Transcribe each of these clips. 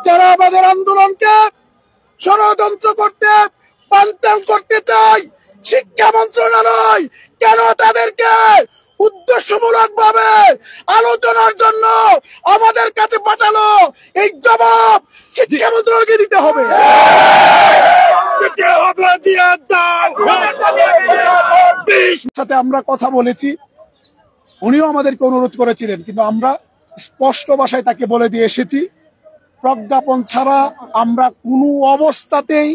যারা আমাদের আন্দোলনকে ষড়যন্ত্র করতে বানচাল করতে চায়, শিক্ষা মন্ত্রণালয় কেন তাদেরকে উদ্দেশ্যমূলক ভাবে আলোচনার জন্য আমাদের কাছে পাঠালো? এই জবাব শিক্ষা মন্ত্রণালয়কে দিতে হবে। সাথে আমরা কথা বলেছি, উনিও আমাদেরকে অনুরোধ করেছিলেন, কিন্তু আমরা স্পষ্ট ভাষায় তাকে বলে দিয়ে এসেছি, প্রজ্ঞাপন ছাড়া আমরা কোনো অবস্থাতেই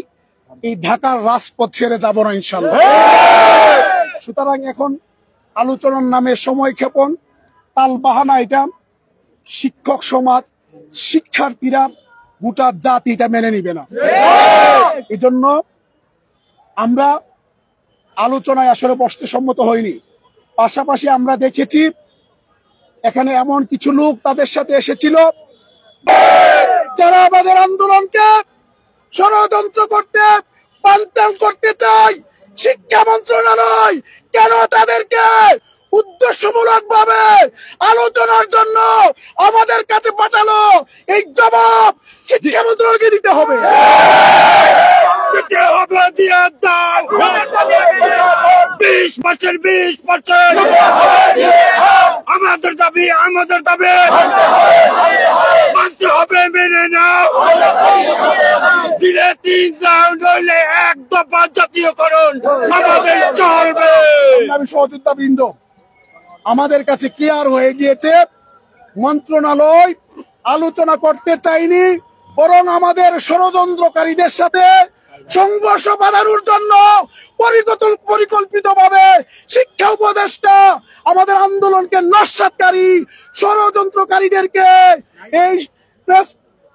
এই ঢাকার রাজপথ ছেড়ে যাব না ইনশাআল্লাহ। সুতরাং এখন আলোচনার নামে সময় ক্ষেপণ, তাল বাহানা, এটা শিক্ষক সমাজ, শিক্ষার্থীরা, গোটা জাতি এটা মেনে নিবে না। এই জন্য আমরা আলোচনায় আসলে বসতে সম্মত হয়নি। পাশাপাশি আমরা দেখেছি এখানে এমন কিছু লোক তাদের সাথে এসেছিল যারা আমাদের আন্দোলনকে ষড়যন্ত্র করতে বানচাল করতে চায়। শিক্ষা মন্ত্রণালয় কেন তাদেরকে উদ্দেশ্যমূলক ভাবে আলোচনার জন্য আমাদের কাছে পাঠালো? এই জবাব শিক্ষা মন্ত্রণালয়কে দিতে হবে। আমাদের দাবি মানতে হবে, মেনে নাও। দিলে 3 রাউন্ড হইলে 1 দফা জাতীয়করণ আমাদের চলবে। আমি সহযোদ্ধা বৃন্দ, আমাদের কাছে ক্লিয়ার হয়ে গিয়েছে, মন্ত্রণালয় আলোচনা করতে চাইনি, বরং আমাদের ষড়যন্ত্রকারীদের সাথে সংঘর্ষ বাঁধানোর জন্য পরিকল্পিতভাবে শিক্ষা উপদেষ্টা আমাদের আন্দোলনকে নস্যাৎকারী ষড়যন্ত্রকারীদেরকে এই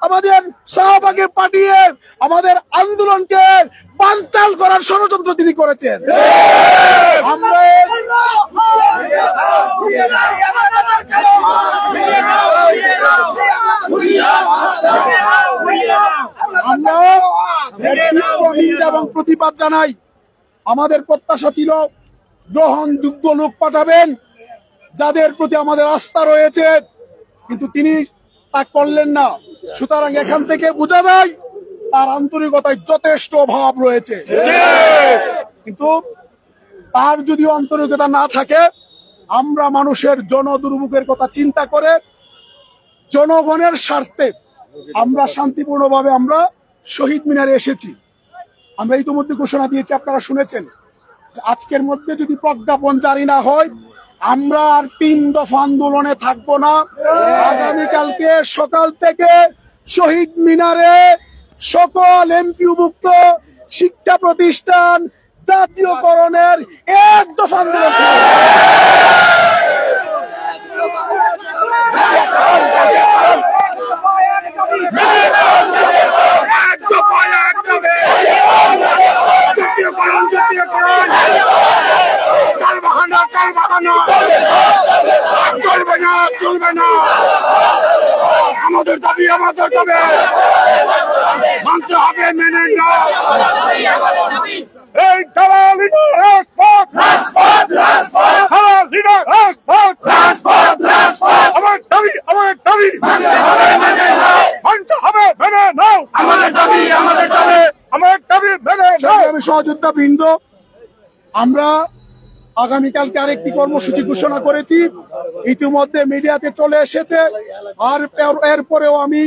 আমাদের শাহবাগে পাঠিয়ে আমাদের আন্দোলনকে বানচাল করার ষড়যন্ত্র তিনি করেছেন। আমরা নিন্দা এবং প্রতিবাদ জানাই। আমাদের প্রত্যাশা ছিল গ্রহণযোগ্য লোক পাঠাবেন, যাদের প্রতি আমাদের আস্থা রয়েছে, কিন্তু তিনি তা করলেন না। সুতরাং এখান থেকে বোঝা যায় তার আন্তরিকতায় যথেষ্ট অভাব রয়েছে। কিন্তু তার যদি আন্তরিকতা না থাকে, আমরা মানুষের জনদুর্ভোগের কথা চিন্তা করে জনগণের স্বার্থে আমরা শান্তিপূর্ণভাবে আমরা শহীদ মিনারে এসেছি। আমরা ইতিমধ্যে ঘোষণা দিয়েছি, আপনারা শুনেছেন, আজকের মধ্যে যদি প্রজ্ঞাপন জারি না হয় আমরা আর 3 দফা আন্দোলনে থাকবো না। আগামীকালকে সকাল থেকে শহীদ মিনারে সকল এমপিওভুক্ত শিক্ষা প্রতিষ্ঠান জাতীয়করণের 1 দফা আন্দোলন। চলবে না, আমাদের দাবি মানতে হবে, মেনে নাও। এই দালালি আমার দাবি মানতে হবে, মেনে নাও। আমাদের দাবি মেনে নাও। আমি সহযোদ্ধা বৃন্দ, আমরা আগামীকালকে আরেকটি কর্মসূচি ঘোষণা করেছি, ইতিমধ্যে মিডিয়াতে চলে এসেছে। আর এরপরেও আমি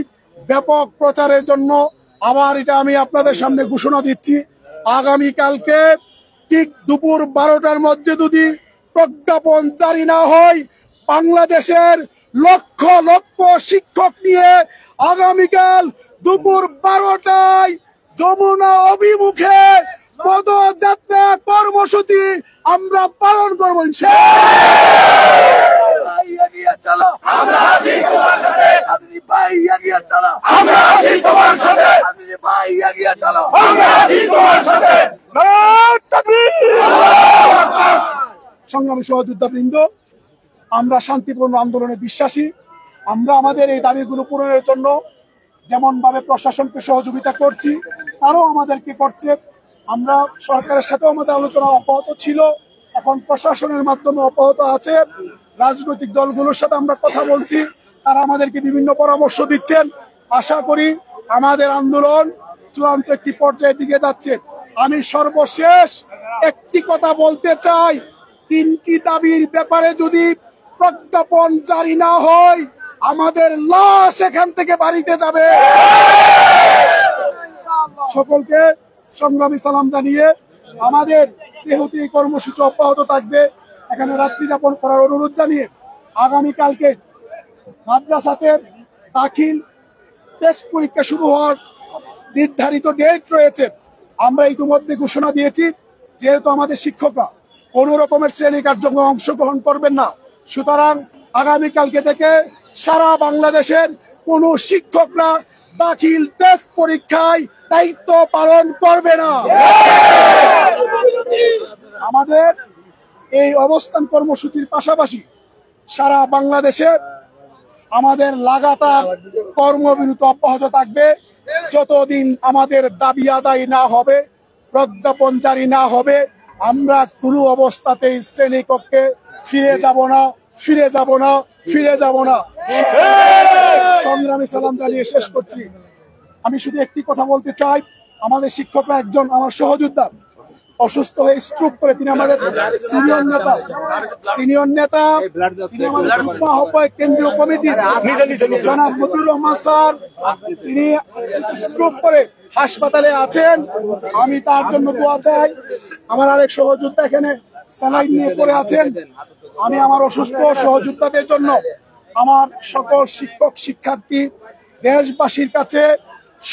ব্যাপক প্রচারের জন্য আবার এটা আমি আপনাদের সামনে ঘোষণা দিচ্ছি, আগামীকালকে ঠিক দুপুর 12টার মধ্যে যদি প্রজ্ঞাপন জারি না হয়, বাংলাদেশের লক্ষ লক্ষ শিক্ষক নিয়ে আগামীকাল দুপুর 12টায় যমুনা অভিমুখে পদযাত্রা কর্মসূচি আমরা পালন করবো সংগ্রামী সহযোদ্ধা বৃন্দ, আমরা শান্তিপূর্ণ আন্দোলনে বিশ্বাসী। আমরা আমাদের এই দাবিগুলো পূরণের জন্য যেমন ভাবে প্রশাসনকে সহযোগিতা করছি, তারাও আমাদেরকে করছে। আমরা সরকারের সাথেও আমাদের আলোচনা অব্যাহত ছিল, এখন প্রশাসনের মাধ্যমে অব্যাহত আছে। রাজনৈতিক দলগুলোর সাথে আমরা কথা বলছি, তারা আমাদেরকে বিভিন্ন পরামর্শ দিচ্ছেন। আশা করি আমাদের আন্দোলন চূড়ান্ত একটি পর্যায়ের দিকে যাচ্ছে। আমি সর্বশেষ একটি কথা বলতে চাই, 3টি দাবির ব্যাপারে যদি প্রজ্ঞাপন জারি না হয়, আমাদের লাশ এখান থেকে বাড়িতে যাবে। সকলকে সংগ্রামী সালাম জানিয়ে আমাদের যেহেতু এই কর্মসূচি অব্যাহত থাকবে, এখানে রাত্রি যাপন করার অনুরোধ জানিয়ে আগামীকালকে মাদ্রাসাতে দাখিল টেস্ট পরীক্ষা শুরু হওয়ার নির্ধারিত ডেট রয়েছে। আমরা ইতিমধ্যে ঘোষণা দিয়েছি, যেহেতু আমাদের শিক্ষকরা কোন রকমের শ্রেণী কার্যক্রমে অংশগ্রহণ করবেন না, সুতরাং আগামীকালকে থেকে সারা বাংলাদেশের কোন শিক্ষকরা দাখিল টেস্ট পরীক্ষায় দায়িত্ব পালন করবে না। আমাদের এই অবস্থান কর্মসূচির পাশাপাশি সারা বাংলাদেশে আমাদের লাগাতার কর্মবিরতি অব্যাহত থাকবে। যতদিন আমাদের দাবি আদায় না হবে, প্রজ্ঞাপন জারি না হবে, আমরা কোনো অবস্থাতেই শ্রেণীকক্ষে ফিরে যাব না, ফিরে যাব না, ফিরে যাব না। সংগ্রামী সালাম জানিয়ে শেষ করছি। আমি শুধু একটি কথা বলতে চাই, আমাদের শিক্ষকরা একজন আমার সহযোদ্ধা অসুস্থ হয়ে স্ট্রোক করে, তিনি আমাদের সিনিয়র নেতা, তিনি আমাদের যুগ্ম আহ্বায়ক কেন্দ্রীয় কমিটির জনাব মতিউর রহমান স্যার, তিনি স্ট্রোক করে হাসপাতালে আছেন। আমি তার জন্য দোয়া চাই। আমার আরেক সহযোদ্ধা এখানে স্যালাইন নিয়ে পড়ে আছেন। আমি আমার অসুস্থ সহযোদ্ধাদের জন্য, আমার সকল শিক্ষক শিক্ষার্থী দেশবাসীর কাছে,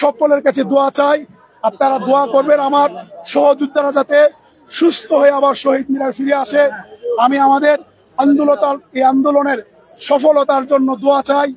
সকলের কাছে দোয়া চাই। আপনারা দোয়া করবেন আমার সহযোদ্ধারা যাতে সুস্থ হয়ে আবার শহীদ মিনার ফিরে আসে। আমি আমাদের আন্দোলনের সফলতার জন্য দোয়া চাই।